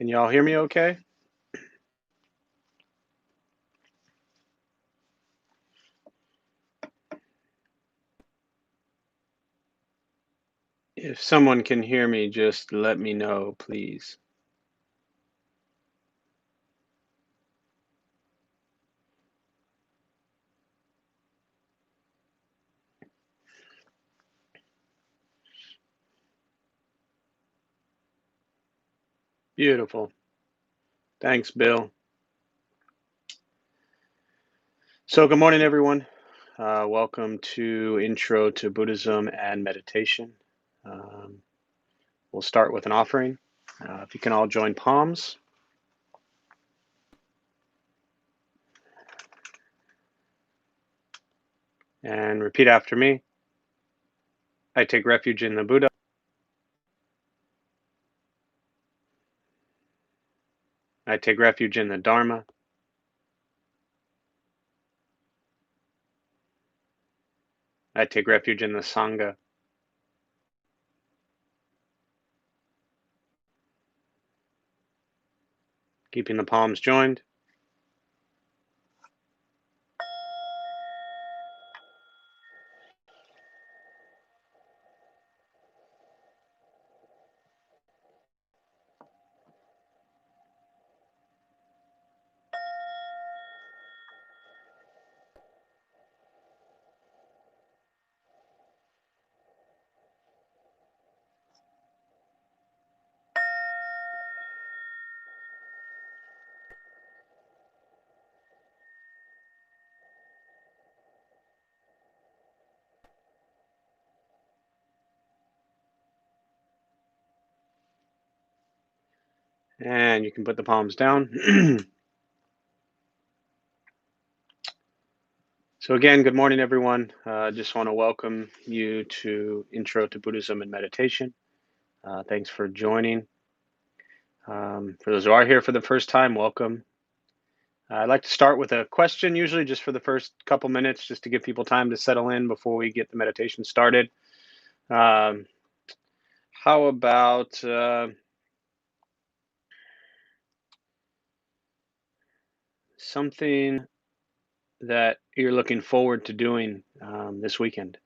Can y'all hear me okay? If someone can hear me, just let me know, please. Beautiful. Thanks, Bill. So, good morning, everyone. Welcome to Intro to Buddhism and Meditation. Um, we'll start with an offering. If you can all join palms and repeat after me. I take refuge in the Buddha. I take refuge in the Dharma. I take refuge in the Sangha. Keeping the palms joined. And you can put the palms down. So again, good morning, everyone. Just want to welcome you to Intro to Buddhism and Meditation. Thanks for joining. For those who are here for the first time, welcome. I'd like to start with a question, usually just for the first couple minutes, just to give people time to settle in before we get the meditation started. Um, how about something that you're looking forward to doing this weekend?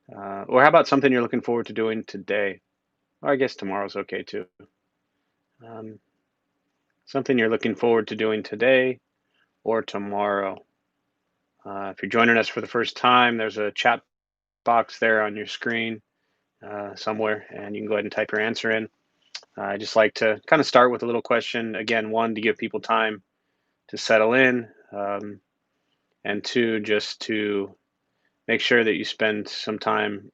Or how about something you're looking forward to doing today? Or I guess tomorrow's okay too. Um, Something you're looking forward to doing today or tomorrow. If you're joining us for the first time, there's a chat box there on your screen somewhere, and you can go ahead and type your answer in. I just like to kind of start with a little question. Again, one, to give people time to settle in, and two, just to make sure that you spend some time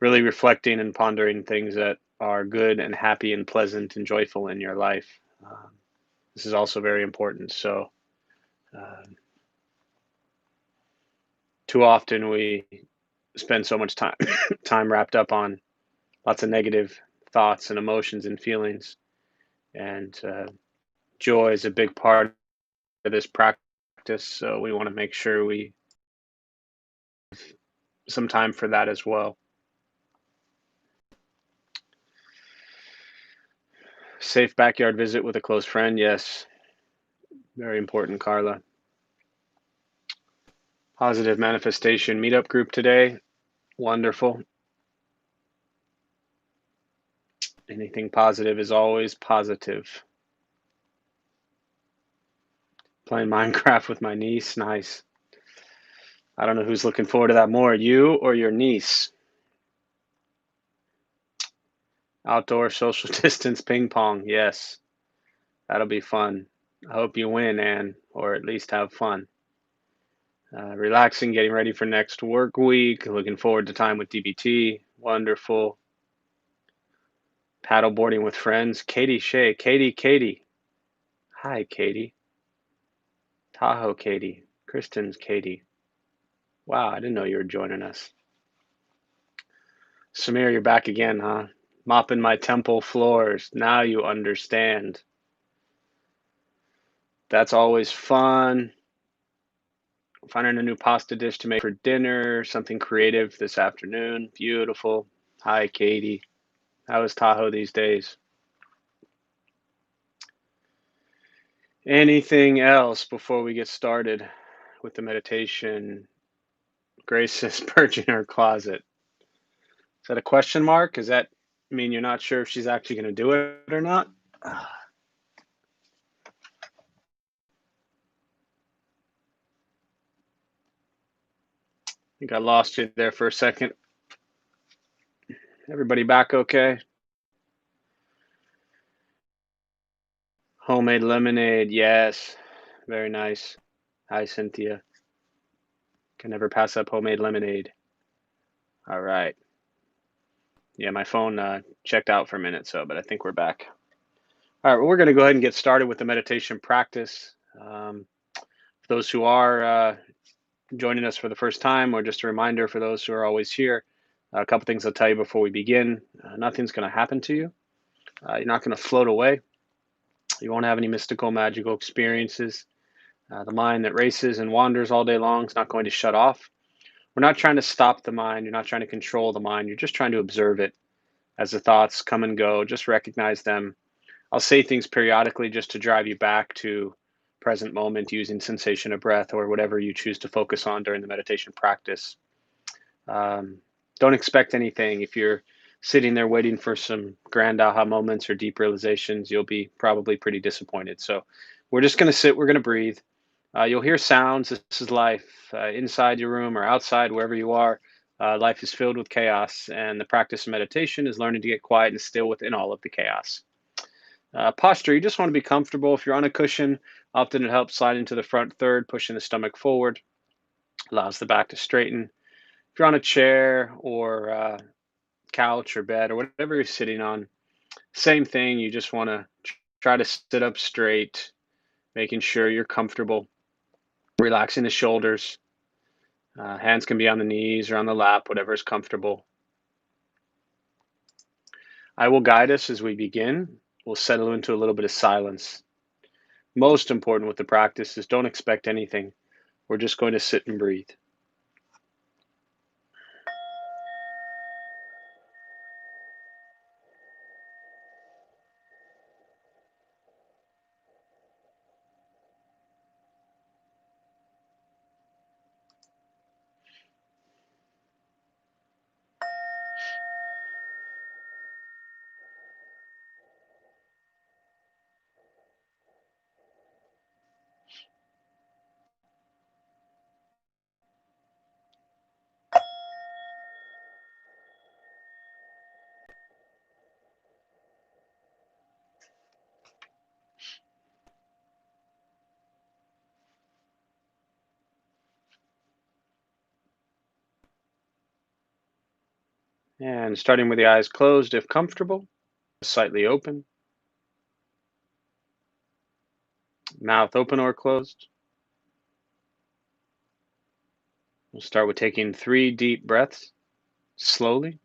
really reflecting and pondering things that are good and happy and pleasant and joyful in your life. This is also very important. So, uh, too often we spend so much time time wrapped up on lots of negative thoughts and emotions and feelings. And joy is a big part of this practice. So we want to make sure we some time for that as well. Safe backyard visit with a close friend. Yes, very important, Carla. Positive manifestation meetup group today. Wonderful. Anything positive is always positive. Playing Minecraft with my niece. Nice. I don't know who's looking forward to that more, you or your niece. Outdoor social distance ping pong. Yes, that'll be fun. I hope you win, Anne, or at least have fun. Relaxing, getting ready for next work week. Looking forward to time with DBT. Wonderful. Paddleboarding with friends. Katie Shea. Katie. Hi, Katie. Tahoe, Katie. Kristen's Katie. Wow, I didn't know you were joining us. Samir, you're back again, huh? Mopping my temple floors. Now you understand. That's always fun. Finding a new pasta dish to make for dinner, something creative this afternoon. Beautiful. Hi, Katie. How is Tahoe these days? Anything else before we get started with the meditation? Grace is purging her closet. Is that a question mark? Does that mean you're not sure if she's actually going to do it or not? I think I lost you there for a second. Everybody back okay? Homemade lemonade, yes. Very nice. Hi, Cynthia. Can never pass up homemade lemonade. All right. Yeah, my phone checked out for a minute, but I think we're back. All right, well, we're going to go ahead and get started with the meditation practice. For those who are joining us for the first time, or just a reminder for those who are always here, a couple things I'll tell you before we begin. Nothing's going to happen to you. You're not going to float away. You won't have any mystical, magical experiences. The mind that races and wanders all day long is not going to shut off. We're not trying to stop the mind. You're not trying to control the mind. You're just trying to observe it as the thoughts come and go. Just recognize them. I'll say things periodically just to drive you back to present moment using sensation of breath or whatever you choose to focus on during the meditation practice. Um, don't expect anything. If you're sitting there waiting for some grand aha moments or deep realizations, you'll be probably pretty disappointed. So we're just going to sit, we're going to breathe. You'll hear sounds. This is life. Inside your room or outside, wherever you are, life is filled with chaos. And the practice of meditation is learning to get quiet and still within all of the chaos. Posture, you just want to be comfortable. If you're on a cushion, often it helps slide into the front third, pushing the stomach forward, allows the back to straighten. If you're on a chair or couch or bed or whatever you're sitting on, same thing. You just want to try to sit up straight, making sure you're comfortable, relaxing the shoulders. Hands can be on the knees or on the lap, whatever is comfortable. I will guide us as we begin. We'll settle into a little bit of silence. Most important with the practice is don't expect anything. We're just going to sit and breathe. And starting with the eyes closed if comfortable, slightly open, mouth open or closed. We'll start with taking 3 deep breaths slowly.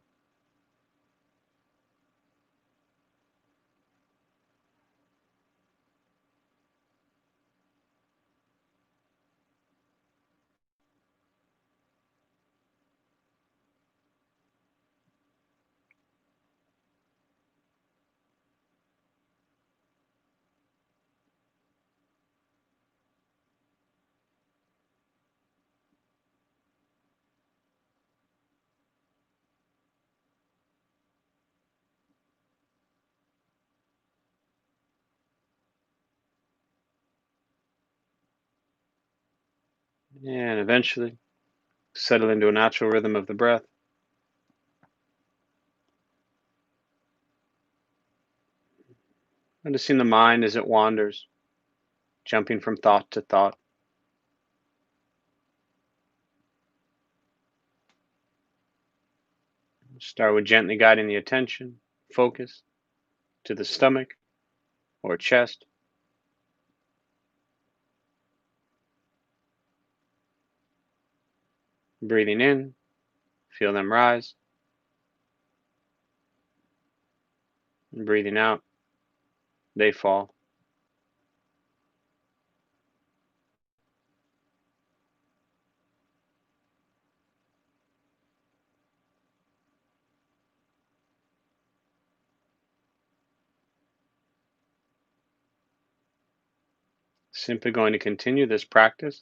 And eventually settle into a natural rhythm of the breath. Noticing the mind as it wanders, jumping from thought to thought. Start with gently guiding the attention, focus to the stomach or chest. Breathing in, feel them rise. And breathing out, they fall. Simply going to continue this practice,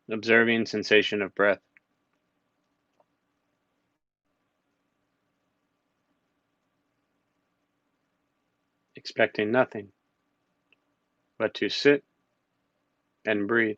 observing sensation of breath, expecting nothing but to sit and breathe.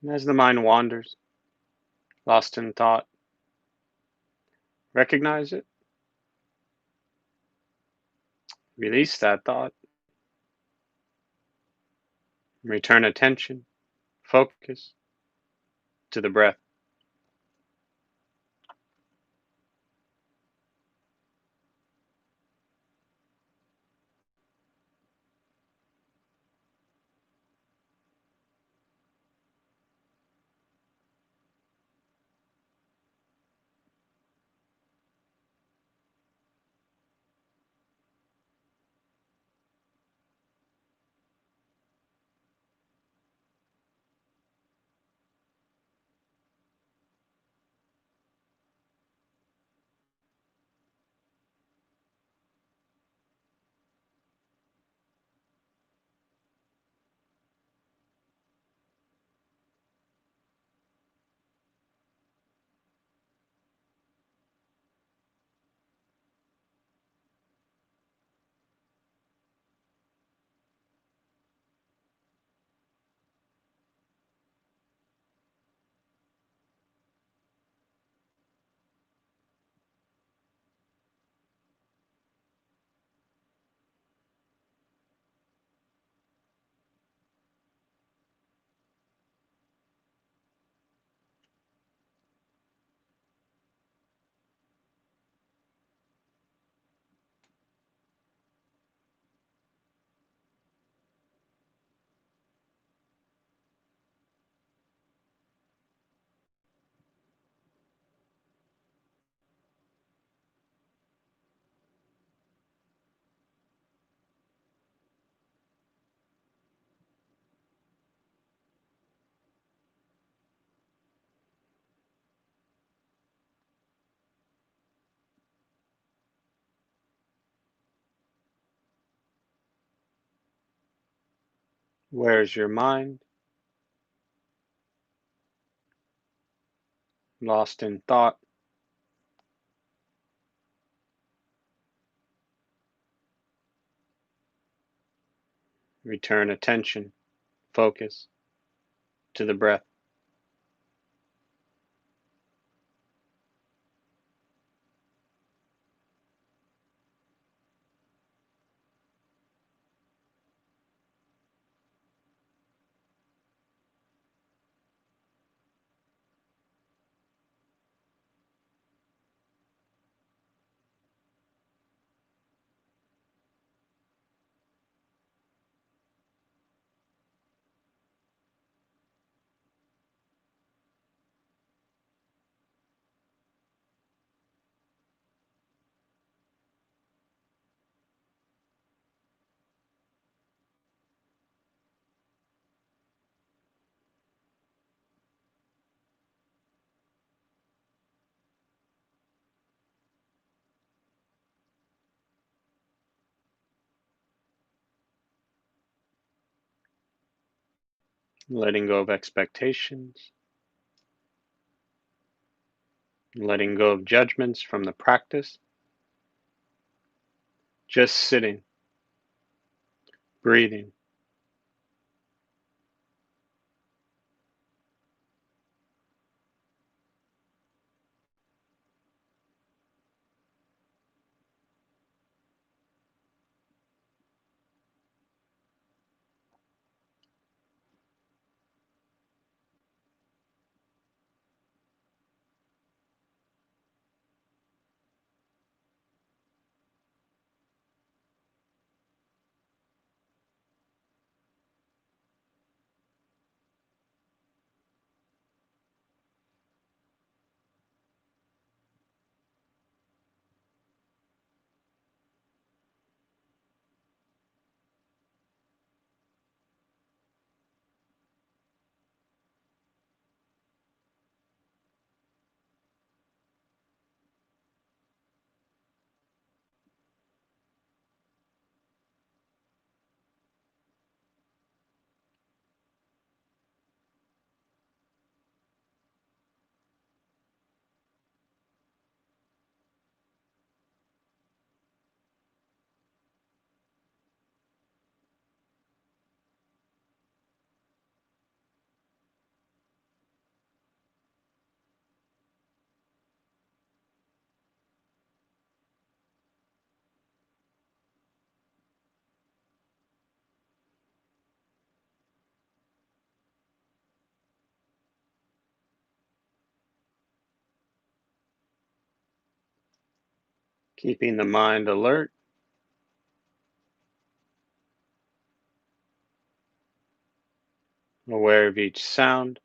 And as the mind wanders, lost in thought, recognize it, release that thought, return attention, focus to the breath. Where's your mind? Lost in thought, return attention, focus to the breath. letting go of expectations, letting go of judgments from the practice, just sitting, breathing, keeping the mind alert, aware of each sound,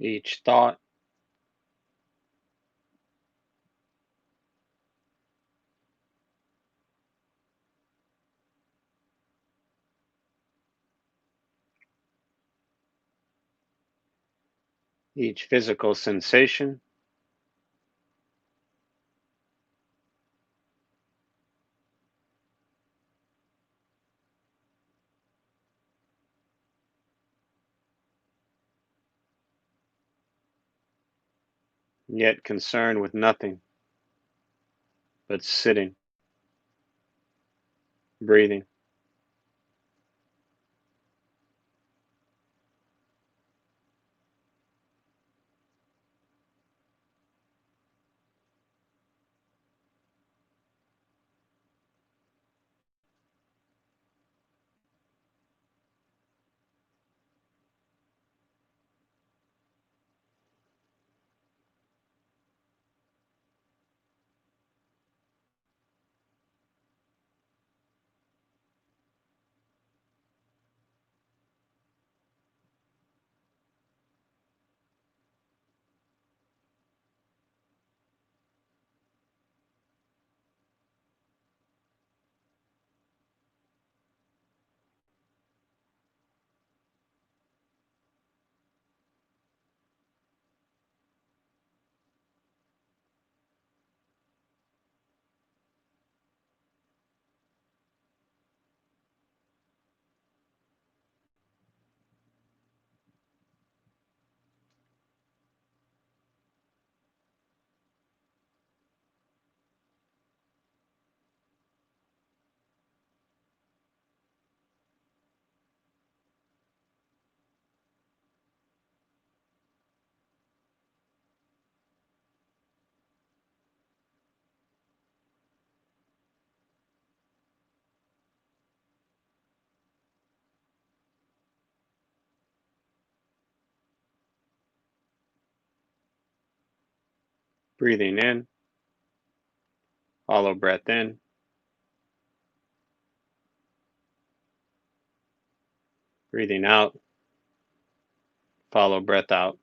each thought, each physical sensation, yet concerned with nothing but sitting, breathing. Breathing in, hollow breath in, breathing out, Follow breath out.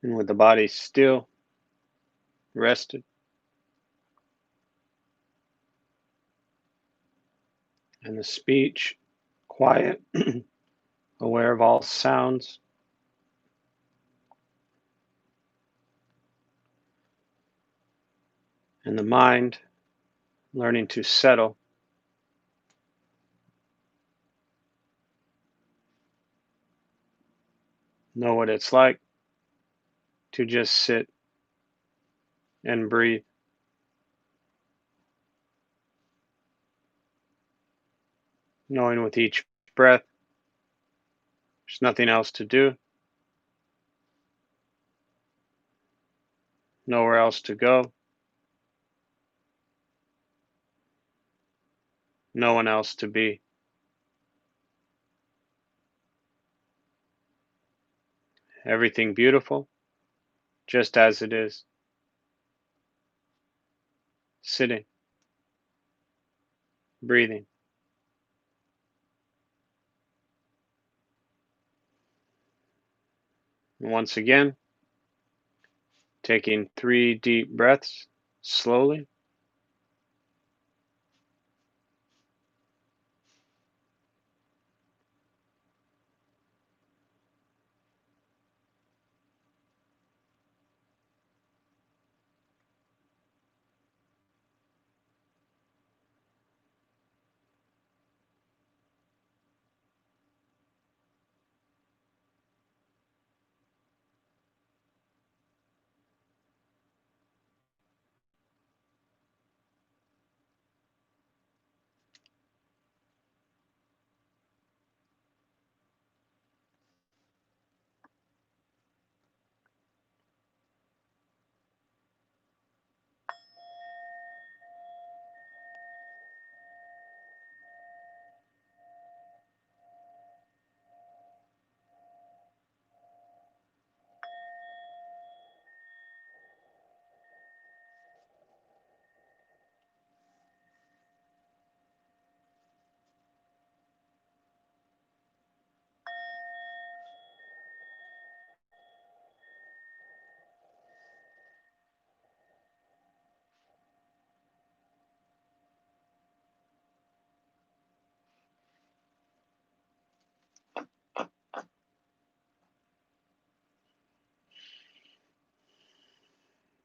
And with the body still, rested, and the speech quiet, aware of all sounds, and the mind learning to settle, know what it's like to just sit and breathe, knowing with each breath there's nothing else to do, nowhere else to go, no one else to be. Everything beautiful, just as it is, sitting, breathing. And once again, taking 3 deep breaths slowly,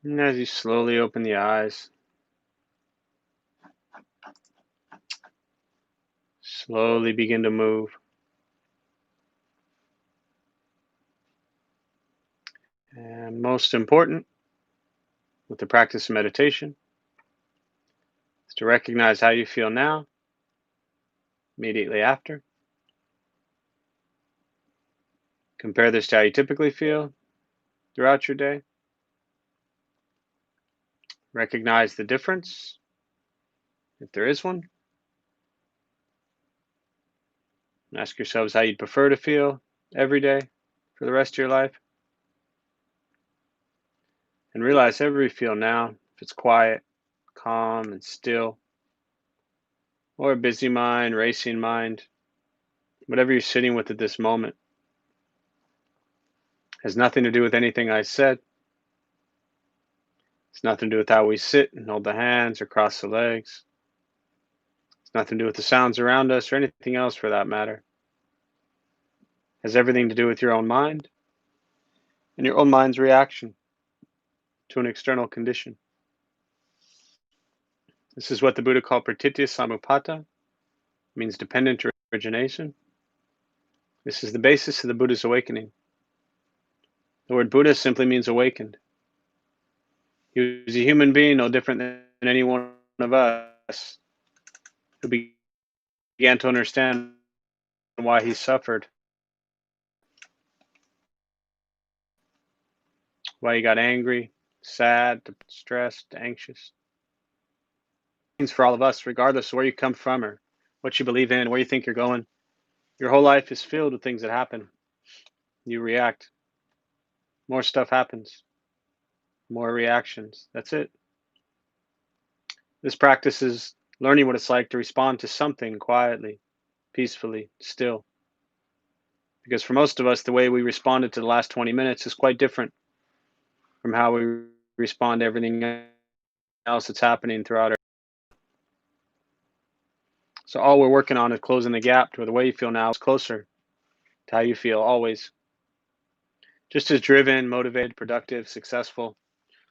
and as you slowly open the eyes, slowly begin to move. And most important, with the practice of meditation, is to recognize how you feel now, immediately after. Compare this to how you typically feel throughout your day. Recognize the difference, if there is one. Ask yourselves how you'd prefer to feel every day for the rest of your life. And realize however you feel now, if it's quiet, calm, and still, or a busy mind, racing mind, whatever you're sitting with at this moment, has nothing to do with anything I said. It's nothing to do with how we sit and hold the hands or cross the legs. It's nothing to do with the sounds around us or anything else for that matter. It has everything to do with your own mind and your own mind's reaction to an external condition. This is what the Buddha called pratitya samuppada, means dependent origination. This is the basis of the Buddha's awakening. The word Buddha simply means awakened. He was a human being, no different than any one of us, who began to understand why he suffered, why he got angry, sad, stressed, anxious. It means for all of us, regardless of where you come from or what you believe in, where you think you're going, your whole life is filled with things that happen. You react. More stuff happens. More reactions. That's it. This practice is learning what it's like to respond to something quietly, peacefully, still. Because for most of us, the way we responded to the last 20 minutes is quite different from how we respond to everything else that's happening throughout our. So all we're working on is closing the gap to where the way you feel now is closer to how you feel always. Just as driven, motivated, productive, successful,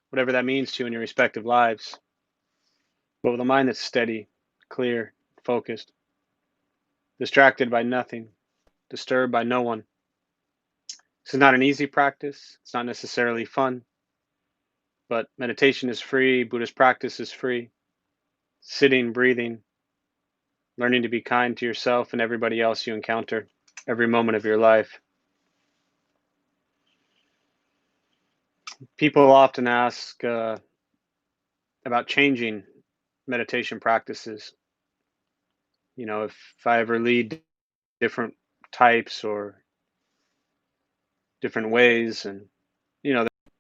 whatever that means to you in your respective lives. But with a mind that's steady, clear, focused, distracted by nothing, disturbed by no one. This is not an easy practice. It's not necessarily fun, but meditation is free. Buddhist practice is free. Sitting, breathing, learning to be kind to yourself and everybody else you encounter every moment of your life. People often ask about changing meditation practices. You know, if I ever lead different types or different ways, and you know, there's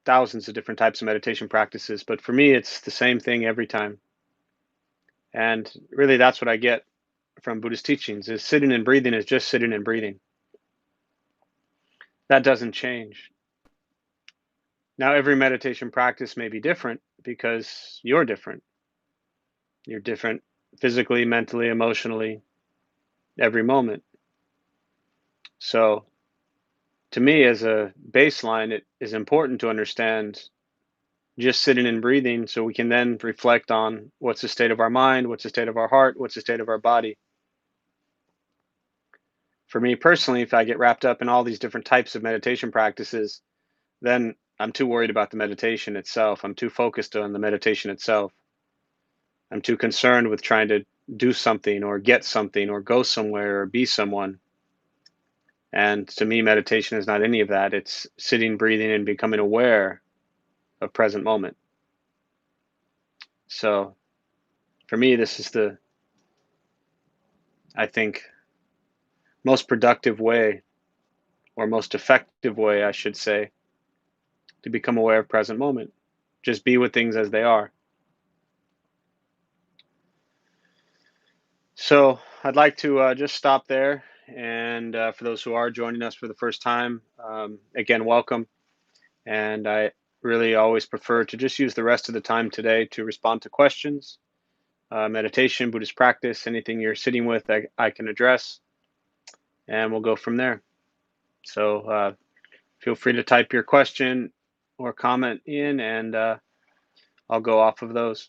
thousands of different types of meditation practices, but for me, it's the same thing every time. And really, that's what I get from Buddhist teachings: is sitting and breathing is just sitting and breathing. That doesn't change. Now, every meditation practice may be different because you're different. You're different physically, mentally, emotionally, every moment. So, to me, as a baseline, it is important to understand just sitting and breathing so we can then reflect on what's the state of our mind, what's the state of our heart, what's the state of our body. For me personally, if I get wrapped up in all these different types of meditation practices, then I'm too worried about the meditation itself. I'm too focused on the meditation itself. I'm too concerned with trying to do something or get something or go somewhere or be someone. And to me, meditation is not any of that. It's sitting, breathing, and becoming aware of present moment. So for me, this is the, I think, most productive way, or most effective way, I should say, to become aware of present moment. Just be with things as they are. So I'd like to just stop there. And for those who are joining us for the first time, again, welcome. And I really always prefer to just use the rest of the time today to respond to questions, meditation, Buddhist practice, anything you're sitting with, I can address, and we'll go from there. So feel free to type your question or comment in, and I'll go off of those.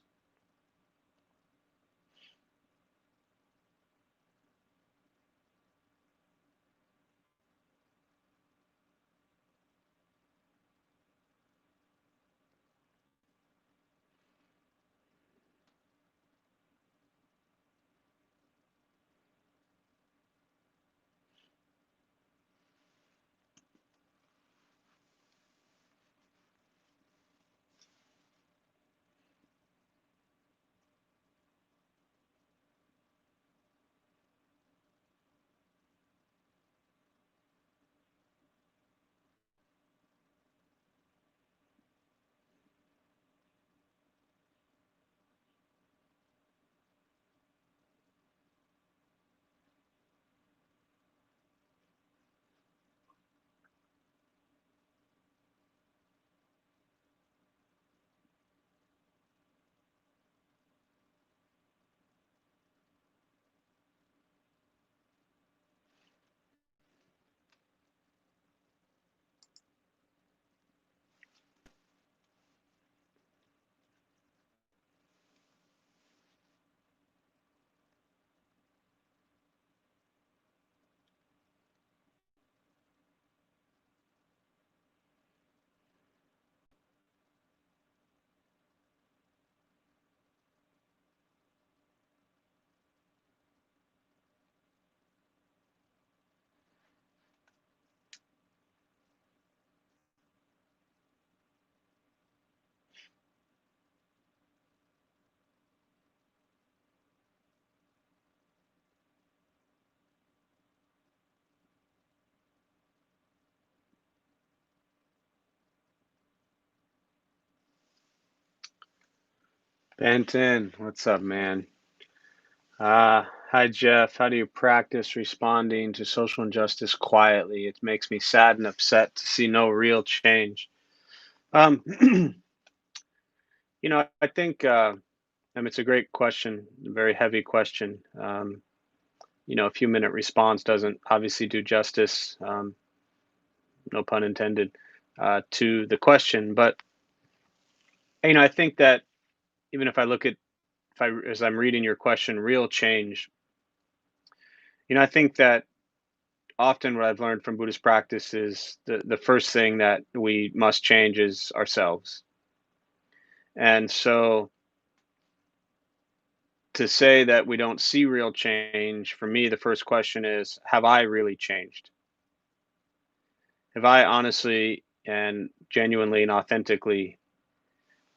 Benton, what's up, man? Hi, Jeff. How do you practice responding to social injustice quietly? It makes me sad and upset to see no real change. Um, I think it's a great question, a very heavy question. A few minute response doesn't obviously do justice, no pun intended, to the question. But I think that even if I look at if I as I'm reading your question, real change. I think that often what I've learned from Buddhist practice is the first thing that we must change is ourselves. And so to say that we don't see real change, for me, the first question is, have I really changed? Have I honestly and genuinely and authentically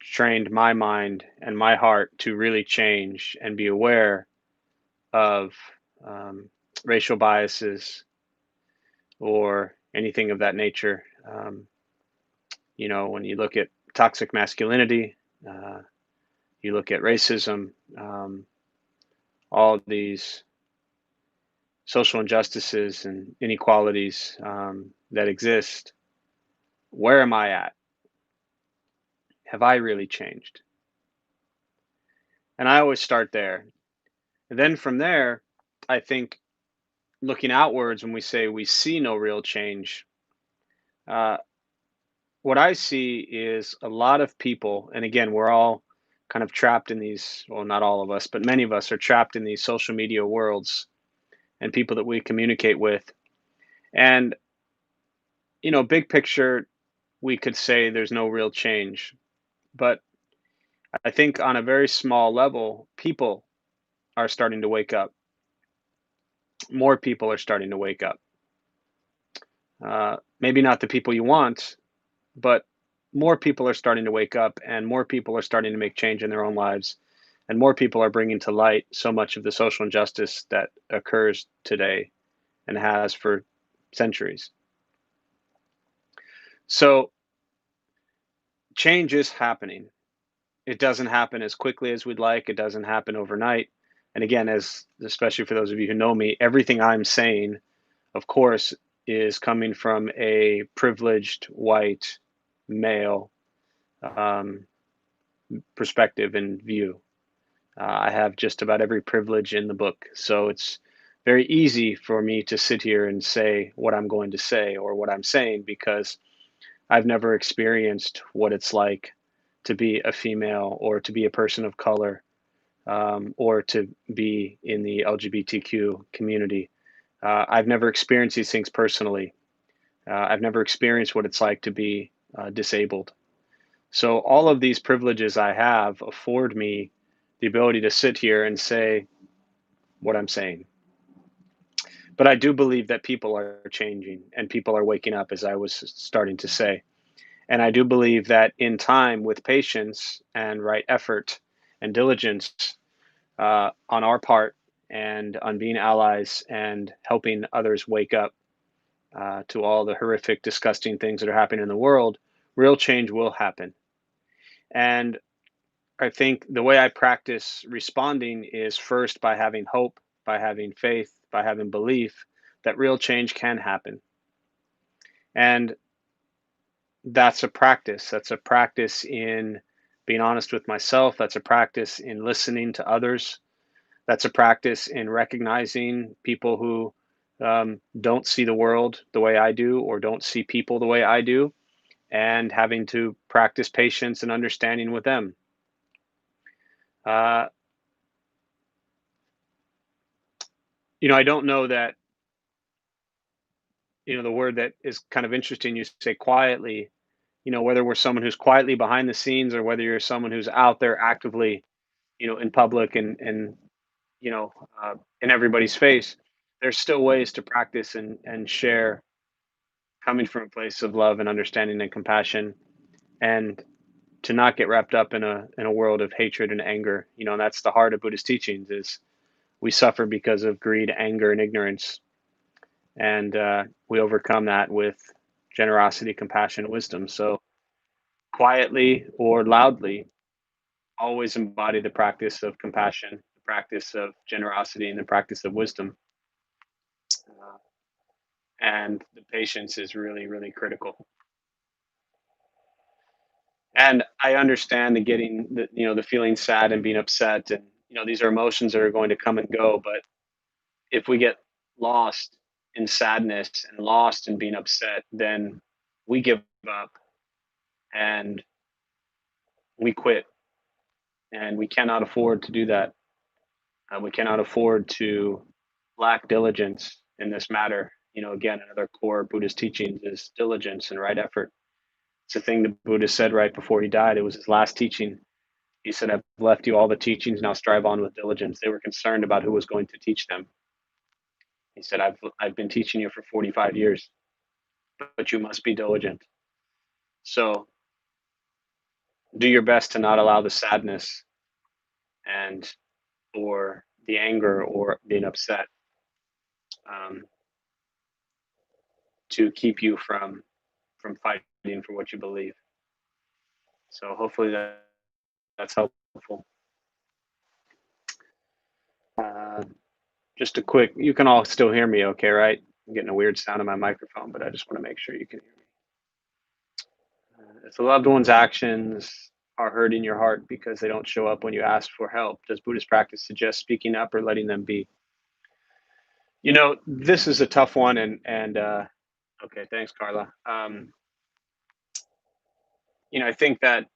trained my mind and my heart to really change and be aware of um, racial biases or anything of that nature? When you look at toxic masculinity, uh, you look at racism, all of these social injustices and inequalities that exist. Where am I at? Have I really changed? And I always start there. And then from there, I think looking outwards when we say we see no real change, uh, what I see is a lot of people, and again, we're all kind of trapped in these, well, not all of us, but many of us are trapped in these social media worlds and people that we communicate with. And, big picture, we could say there's no real change. But I think on a very small level, people are starting to wake up. More people are starting to wake up. Maybe not the people you want, but more people are starting to wake up and more people are starting to make change in their own lives. And more people are bringing to light so much of the social injustice that occurs today and has for centuries. So change is happening. It doesn't happen as quickly as we'd like. It doesn't happen overnight. And again, as especially for those of you who know me, everything I'm saying, of course, is coming from a privileged white male um, perspective and view. I have just about every privilege in the book. So it's very easy for me to sit here and say what I'm going to say or what I'm saying because I've never experienced what it's like to be a female or to be a person of color or to be in the LGBTQ community. I've never experienced these things personally. I've never experienced what it's like to be disabled. So all of these privileges I have afford me the ability to sit here and say what I'm saying. But I do believe that people are changing and people are waking up, as I was starting to say. And I do believe that in time, with patience and right effort and diligence on our part and on being allies and helping others wake up to all the horrific, disgusting things that are happening in the world, real change will happen. And I think the way I practice responding is first by having hope, by having faith, by having belief that real change can happen. And that's a practice. That's a practice in being honest with myself. That's a practice in listening to others. That's a practice in recognizing people who don't see the world the way I do or don't see people the way I do, and having to practice patience and understanding with them. Uh, I don't know that, the word that is kind of interesting, you say quietly, whether we're someone who's quietly behind the scenes or whether you're someone who's out there actively, in public and you know, in everybody's face, there's still ways to practice and share coming from a place of love and understanding and compassion, and to not get wrapped up in a world of hatred and anger. And that's the heart of Buddhist teachings is we suffer because of greed, anger, and ignorance, and we overcome that with generosity, compassion, wisdom. So quietly or loudly, always embody the practice of compassion, the practice of generosity, and the practice of wisdom. Uh, and the patience is really, really critical. And I understand the getting the the feeling sad and being upset, and these are emotions that are going to come and go. But if we get lost in sadness and lost in being upset, then we give up and we quit, and we cannot afford to do that. We cannot afford to lack diligence in this matter. Again, another core Buddhist teachings is diligence and right effort. It's a thing the Buddha said right before he died. It was his last teaching. He said, "I've left you all the teachings, now strive on with diligence." They were concerned about who was going to teach them. He said, I've been teaching you for 45 years, but you must be diligent. So do your best to not allow the sadness and or the anger or being upset um, to keep you from fighting for what you believe. So hopefully that's helpful. Uh, just a quick, you can all still hear me okay, right? I'm getting a weird sound on my microphone, but I just want to make sure you can hear me. If the loved one's actions are hurting your heart because they don't show up when you ask for help, does Buddhist practice suggest speaking up or letting them be? This is a tough one, and okay, thanks, Carla. I think that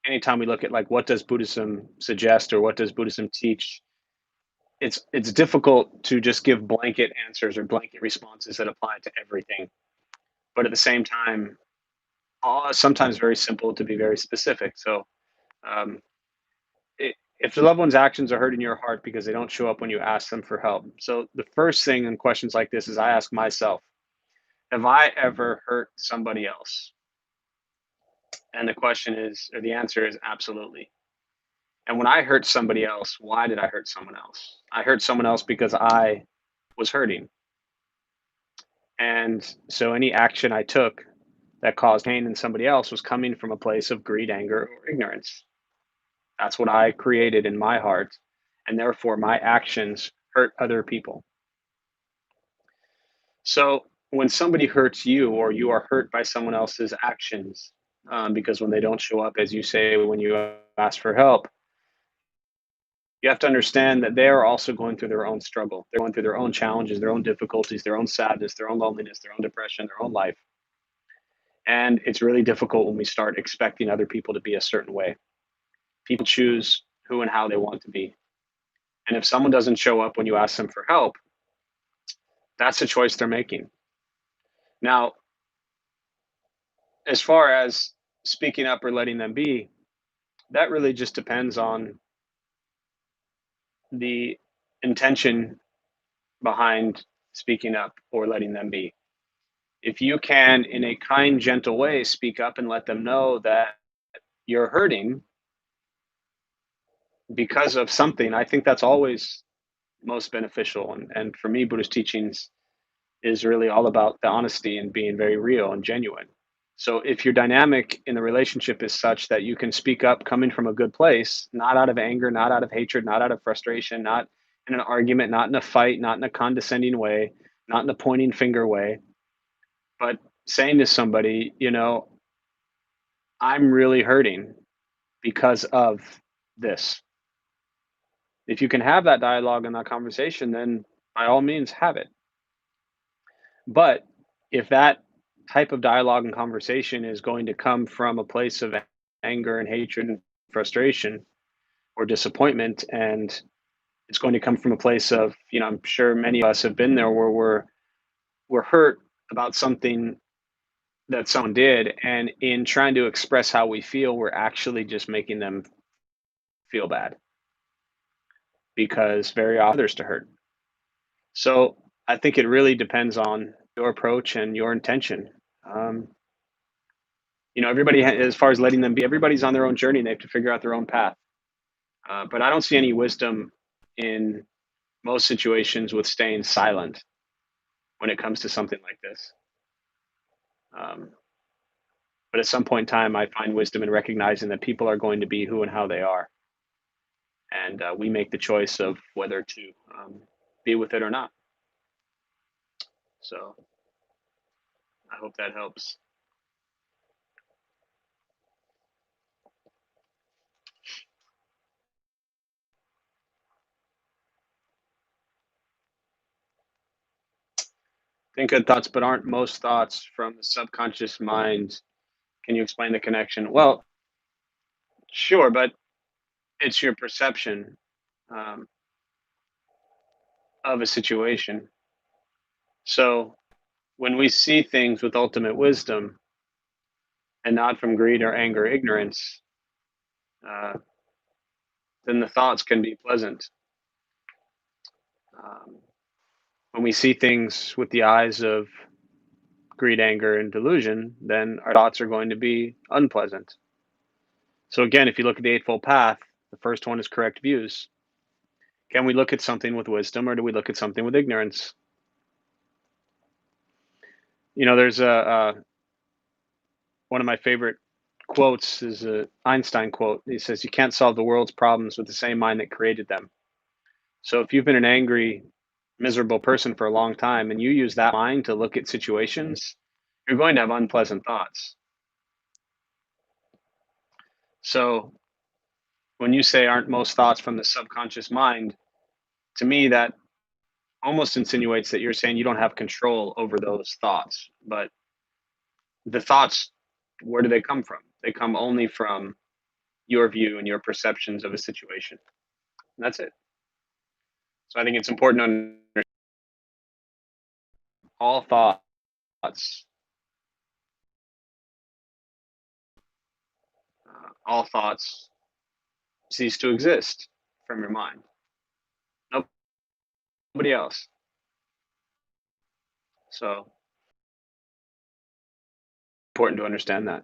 anytime we look at like what does Buddhism suggest or what does Buddhism teach, it's difficult to just give blanket answers or blanket responses that apply to everything. But at the same time, sometimes very simple to be very specific. So um, if the loved one's actions are hurting your heart because they don't show up when you ask them for help. So the first thing in questions like this is I ask myself, have I ever hurt somebody else? And the question is, or the answer is absolutely. And when I hurt somebody else, why did I hurt someone else? I hurt someone else because I was hurting. And so any action I took that caused pain in somebody else was coming from a place of greed, anger, or ignorance. That's what I created in my heart. And therefore, my actions hurt other people. So when somebody hurts you or you are hurt by someone else's actions, because when they don't show up, as you say, when you ask for help, you have to understand that they are also going through their own struggle. They're going through their own challenges, their own difficulties, their own sadness, their own loneliness, their own depression, their own life. And it's really difficult when we start expecting other people to be a certain way. People choose who and how they want to be. And if someone doesn't show up when you ask them for help, that's a choice they're making. Now, as far as speaking up or letting them be, that really just depends on the intention behind speaking up or letting them be. If you can, in a kind, gentle way, speak up and let them know that you're hurting because of something, I think that's always most beneficial. And for me, Buddhist teachings is really all about the honesty and being very real and genuine. So if your dynamic in the relationship is such that you can speak up coming from a good place, not out of anger, not out of hatred, not out of frustration, not in an argument, not in a fight, not in a condescending way, not in a pointing finger way, but saying to somebody, I'm really hurting because of this. If you can have that dialogue and that conversation, then by all means have it. But if that type of dialogue and conversation is going to come from a place of anger and hatred and frustration or disappointment, and it's going to come from a place of, I'm sure many of us have been there where we're hurt about something that someone did, and in trying to express how we feel, we're actually just making them feel bad because very often others to hurt. So I think it really depends on your approach and your intention. Um, everybody, as far as letting them be, everybody's on their own journey and they have to figure out their own path. But I don't see any wisdom in most situations with staying silent when it comes to something like this. Um, but at some point in time, I find wisdom in recognizing that people are going to be who and how they are. and we make the choice of whether to be with it or not. So I hope that helps. Think good thoughts, but aren't most thoughts from the subconscious mind? Can you explain the connection? Well, sure, but it's your perception um, of a situation. So when we see things with ultimate wisdom and not from greed or anger or ignorance, uh, then the thoughts can be pleasant. Um, when we see things with the eyes of greed, anger, and delusion, then our thoughts are going to be unpleasant. So, again, if you look at the Eightfold Path, the first one is correct views. Can we look at something with wisdom or do we look at something with ignorance? There's one of my favorite quotes is a Einstein quote. He says, "You can't solve the world's problems with the same mind that created them." So if you've been an angry, miserable person for a long time and you use that mind to look at situations, you're going to have unpleasant thoughts. So when you say aren't most thoughts from the subconscious mind, to me that almost insinuates that you're saying you don't have control over those thoughts. But the thoughts, where do they come from? They come only from your view and your perceptions of a situation. And that's it. So I think it's important to understand all thoughts, all thoughts cease to exist from your mind. Nobody else. So important to understand that.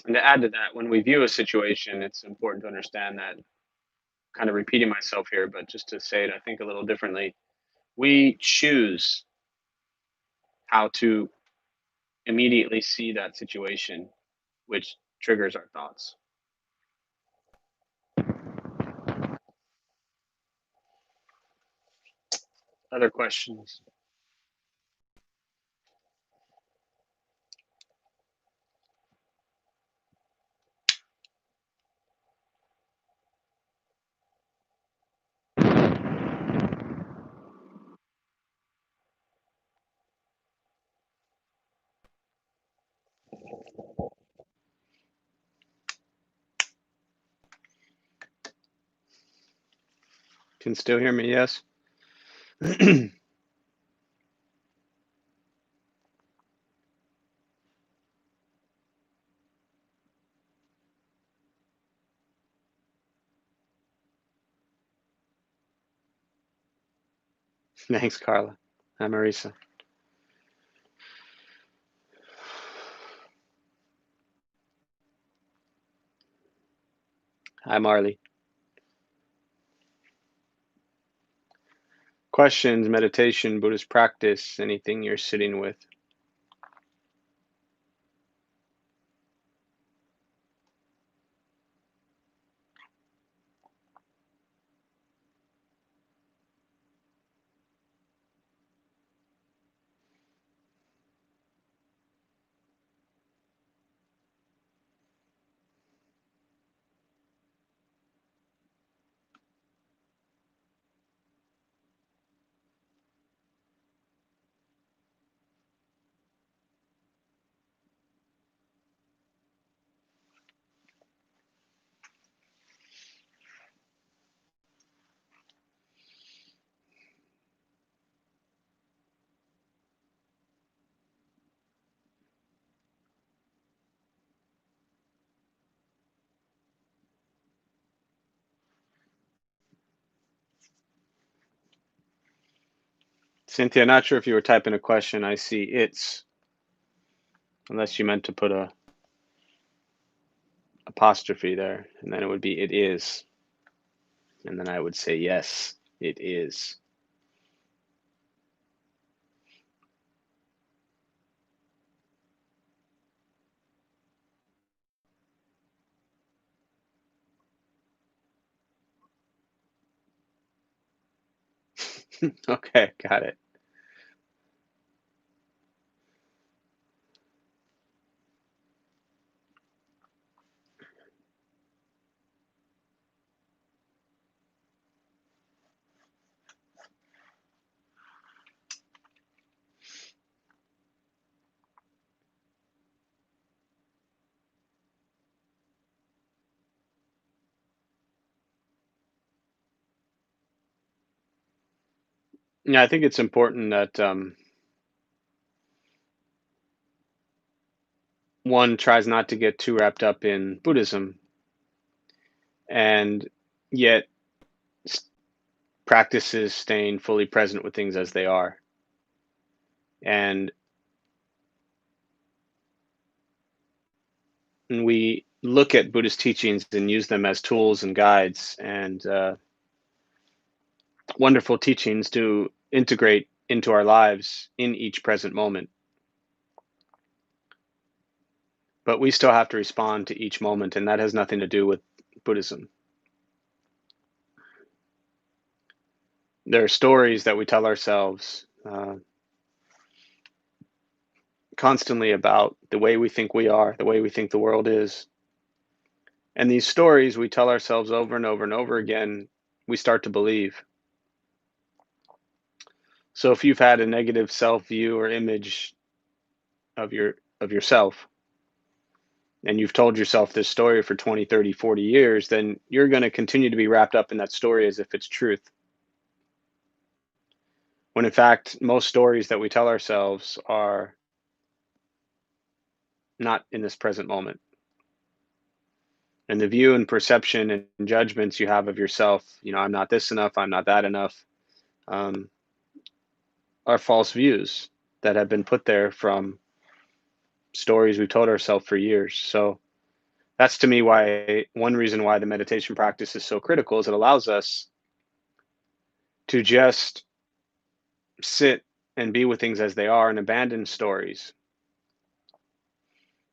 And to add to that, when we view a situation, it's important to understand that, kind of repeating myself here, but just to say it, I think a little differently, we choose how to immediately see that situation, which triggers our thoughts. Other questions? Can still hear me? Yes. Thanks, Carla. Hi, Marisa. Hi, Marley. Questions, meditation, Buddhist practice, anything you're sitting with. Cynthia, not sure if you were typing a question. I see it's. unless you meant to put a apostrophe there, and then it would be it is, and then I would say yes, it is. Okay, got it. Yeah, I think it's important that one tries not to get too wrapped up in Buddhism, and yet s- practices staying fully present with things as they are. And we look at Buddhist teachings and use them as tools and guides and wonderful teachings to integrate into our lives in each present moment. But we still have to respond to each moment, and that has nothing to do with Buddhism. There are stories that we tell ourselves constantly about the way we think we are, the way we think the world is. And these stories we tell ourselves over and over and over again, we start to believe. So if you've had a negative self view or image of yourself, and you've told yourself this story for 20, 30, 40 years, then you're going to continue to be wrapped up in that story as if it's truth. When in fact, most stories that we tell ourselves are not in this present moment. And the view and perception and judgments you have of yourself, I'm not this enough, I'm not that enough, um, are false views that have been put there from stories we've told ourselves for years. So that's to me why one reason why the meditation practice is so critical is it allows us to just sit and be with things as they are and abandon stories.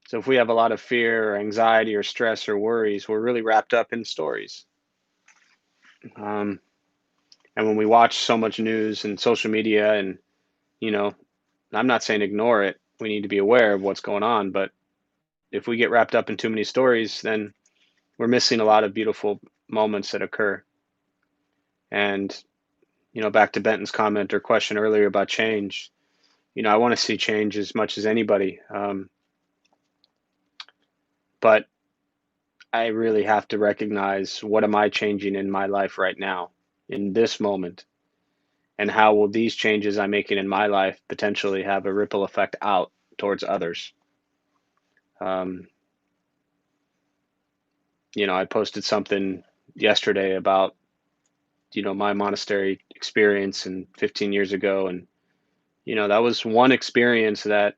So if we have a lot of fear or anxiety or stress or worries, we're really wrapped up in stories. Um, and when we watch so much news and social media, and you know, I'm not saying ignore it. We need to be aware of what's going on, but if we get wrapped up in too many stories, then we're missing a lot of beautiful moments that occur. And back to Benton's comment or question earlier about change. I want to see change as much as anybody, but I really have to recognize what am I changing in my life right now, in this moment, and how will these changes I'm making in my life potentially have a ripple effect out towards others. Um, I posted something yesterday about my monastery experience and 15 years ago, and that was one experience that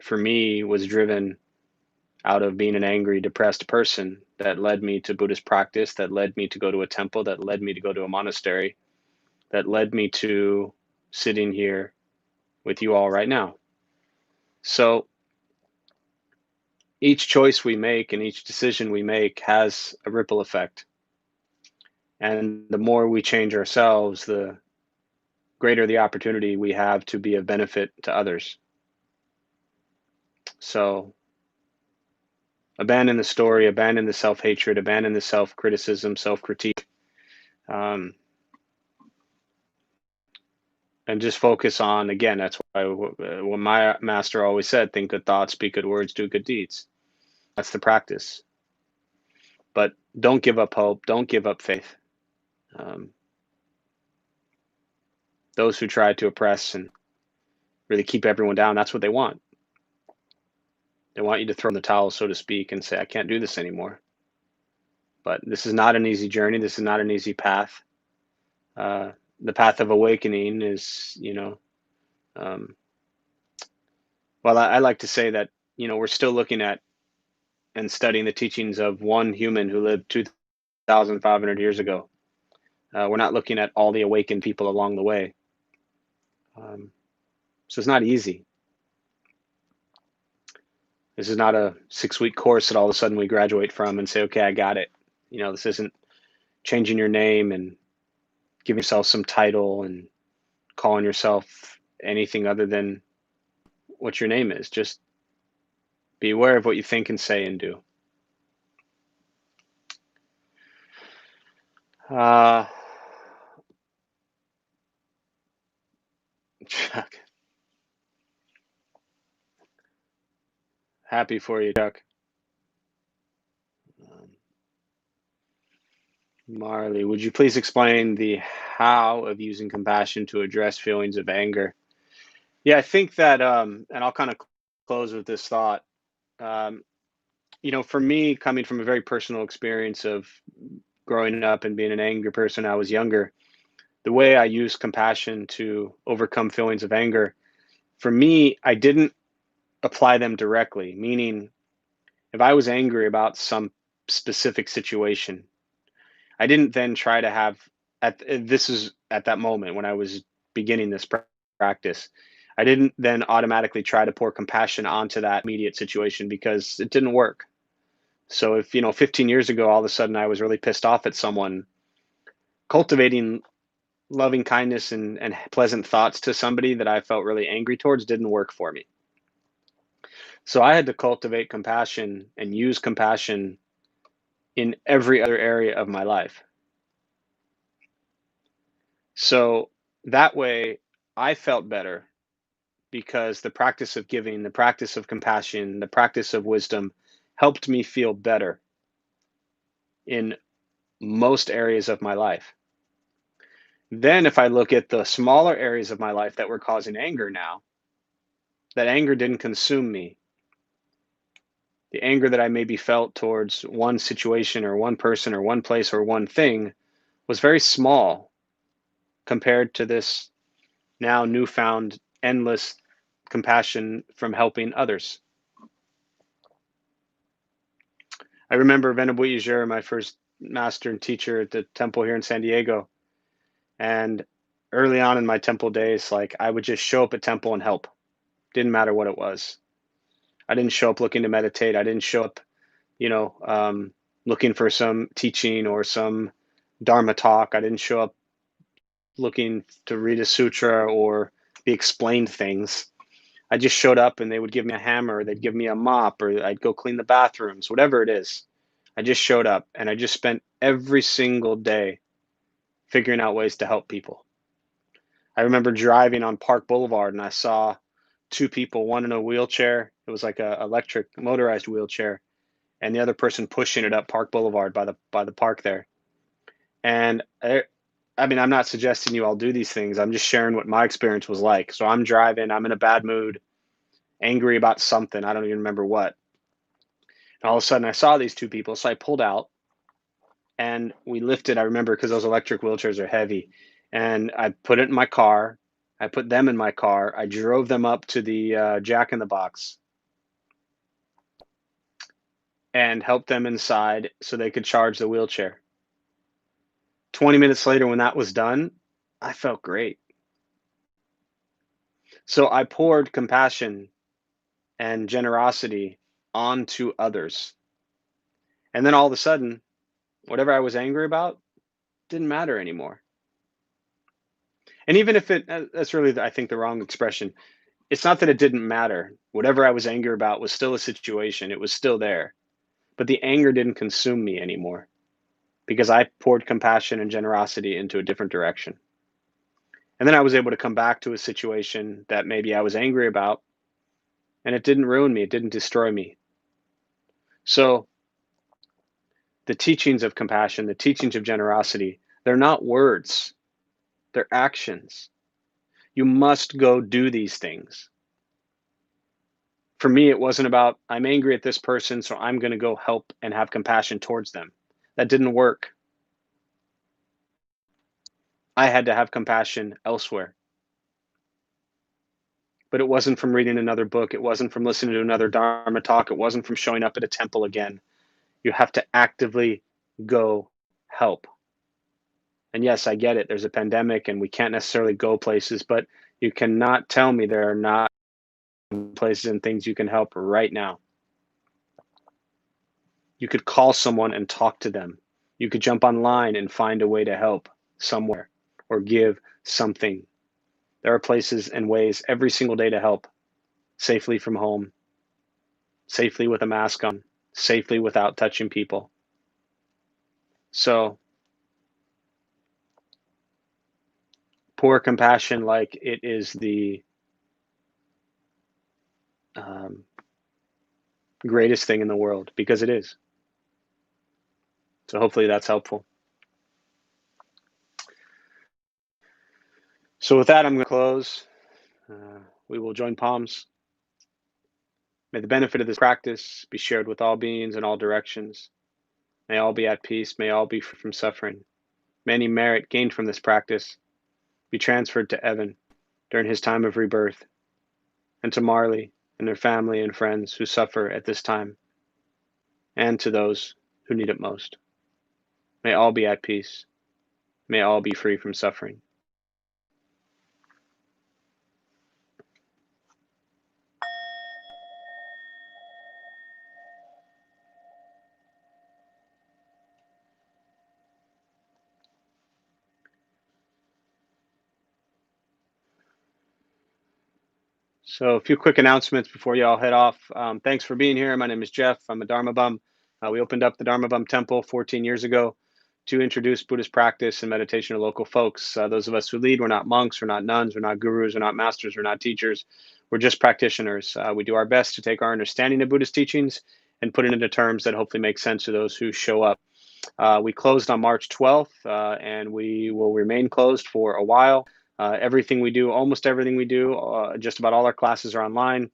for me was driven out of being an angry, depressed person that led me to Buddhist practice, that led me to go to a temple, that led me to go to a monastery, that led me to sitting here with you all right now. So each choice we make and each decision we make has a ripple effect. And the more we change ourselves, the greater the opportunity we have to be of benefit to others. So abandon the story, abandon the self hatred, abandon the self criticism, self critique, um, and just focus on, again, that's why what my master always said, think good thoughts, speak good words, do good deeds. That's the practice. But don't give up hope, don't give up faith. Um, those who try to oppress and really keep everyone down, that's what they want. They want you to throw in the towel, so to speak, and say, I can't do this anymore. But this is not an easy journey. This is not an easy path. Uh, the path of awakening is, um, well, I like to say that we're still looking at and studying the teachings of one human who lived 2,500 years ago. We're not looking at all the awakened people along the way. Um, so it's not easy. This is not a 6-week course that all of a sudden we graduate from and say, okay, I got it. This isn't changing your name and giving yourself some title and calling yourself anything other than what your name is. Just be aware of what you think and say and do. Uh, Chuck, happy for you, Chuck. Um, Marley, would you please explain the how of using compassion to address feelings of anger? Yeah, I think that, and I'll kind of close with this thought. Um, for me, coming from a very personal experience of growing up and being an angry person, I was younger. The way I use compassion to overcome feelings of anger, for me, I didn't apply them directly. Meaning, if I was angry about some specific situation, I didn't then try to have this is at that moment when I was beginning this practice. I didn't then automatically try to pour compassion onto that immediate situation because it didn't work. So if, 15 years ago, all of a sudden I was really pissed off at someone, cultivating loving kindness and pleasant thoughts to somebody that I felt really angry towards didn't work for me. So I had to cultivate compassion and use compassion in every other area of my life. So that way I felt better because the practice of giving, the practice of compassion, the practice of wisdom helped me feel better in most areas of my life. Then, if I look at the smaller areas of my life that were causing anger now, that anger didn't consume me. The anger that I maybe felt towards one situation or one person or one place or one thing was very small compared to this now newfound endless compassion from helping others. I remember Venerable Yijur, my first master and teacher at the temple here in San Diego. And early on in my temple days, like I would just show up at temple and help. Didn't matter what it was. I didn't show up looking to meditate. I didn't show up, you know, um, looking for some teaching or some Dharma talk. I didn't show up looking to read a sutra or be explained things. I just showed up and they would give me a hammer, they'd give me a mop, or I'd go clean the bathrooms, whatever it is. I just showed up and I just spent every single day figuring out ways to help people. I remember driving on Park Boulevard and I saw two people, one in a wheelchair. It was like a electric motorized wheelchair, and the other person pushing it up Park Boulevard by the park there. And I mean, I'm not suggesting you all do these things. I'm just sharing what my experience was like. So I'm driving, I'm in a bad mood, angry about something. I don't even remember what. And all of a sudden I saw these two people. So I pulled out and we lifted. I remember because those electric wheelchairs are heavy. And I put it in my car. I put them in my car. I drove them up to the Jack in the Box and helped them inside so they could charge the wheelchair. 20 minutes later, when that was done, I felt great. So I poured compassion and generosity onto others. And then all of a sudden, whatever I was angry about didn't matter anymore. And even if that's really, I think, the wrong expression. It's not that it didn't matter. Whatever I was angry about was still a situation, it was still there. But the anger didn't consume me anymore because I poured compassion and generosity into a different direction. And then I was able to come back to a situation that maybe I was angry about, and it didn't ruin me, it didn't destroy me. So the teachings of compassion, the teachings of generosity, they're not words, they're actions. You must go do these things. For me, it wasn't about, I'm angry at this person, so I'm going to go help and have compassion towards them. That didn't work. I had to have compassion elsewhere. but it wasn't from reading another book. It wasn't from listening to another Dharma talk. It wasn't from showing up at a temple again. You have to actively go help. And yes, I get it. There's a pandemic and we can't necessarily go places, but you cannot tell me there are not places and things you can help right now. You could call someone and talk to them. You could jump online and find a way to help somewhere or give something. There are places and ways every single day to help safely from home, safely with a mask on, safely without touching people. So pour compassion like it is the um, greatest thing in the world, because it is. So hopefully that's helpful. So with that, I'm going to close. We will join palms. May the benefit of this practice be shared with all beings in all directions. May all be at peace. May all be free from suffering. May any merit gained from this practice be transferred to Evan during his time of rebirth, and to Marley and their family and friends who suffer at this time, and to those who need it most. May all be at peace. May all be free from suffering. So a few quick announcements before you all head off. Thanks for being here. My name is Jeff. I'm a Dharma Bum. We opened up the Dharma Bum Temple 14 years ago to introduce Buddhist practice and meditation to local folks. Those of us who lead, we're not monks, we're not nuns, we're not gurus, we're not masters, we're not teachers. We're just practitioners. We do our best to take our understanding of Buddhist teachings and put it into terms that hopefully make sense to those who show up. We closed on March 12th, and we will remain closed for a while. Everything we do, almost everything we do, just about all our classes are online.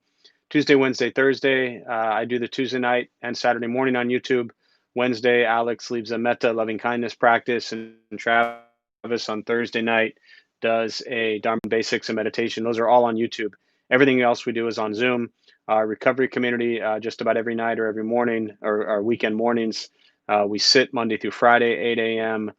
Tuesday, Wednesday, Thursday, I do the Tuesday night and Saturday morning on YouTube. Wednesday, Alex leaves a metta loving kindness practice, and Travis on Thursday night does a Dharma basics and meditation. Those are all on YouTube. Everything else we do is on Zoom. Our recovery community, just about every night or every morning or our weekend mornings, we sit Monday through Friday, 8 a.m.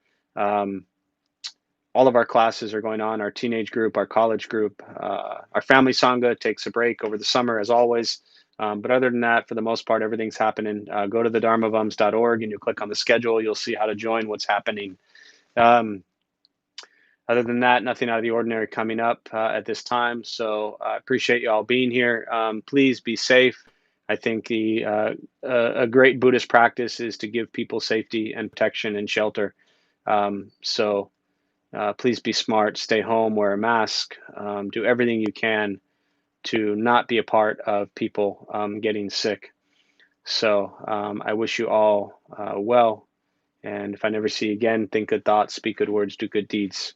All of our classes are going on. Our teenage group, our college group, our family sangha takes a break over the summer as always. But other than that, for the most part, everything's happening. Go to thedharmavums.org and you click on the schedule. You'll see how to join, what's happening. Other than that, nothing out of the ordinary coming up at this time. So I appreciate you all being here. Please be safe. I think a great Buddhist practice is to give people safety and protection and shelter. So please be smart, stay home, wear a mask, do everything you can to not be a part of people getting sick. So I wish you all well. And if I never see you again, think good thoughts, speak good words, do good deeds.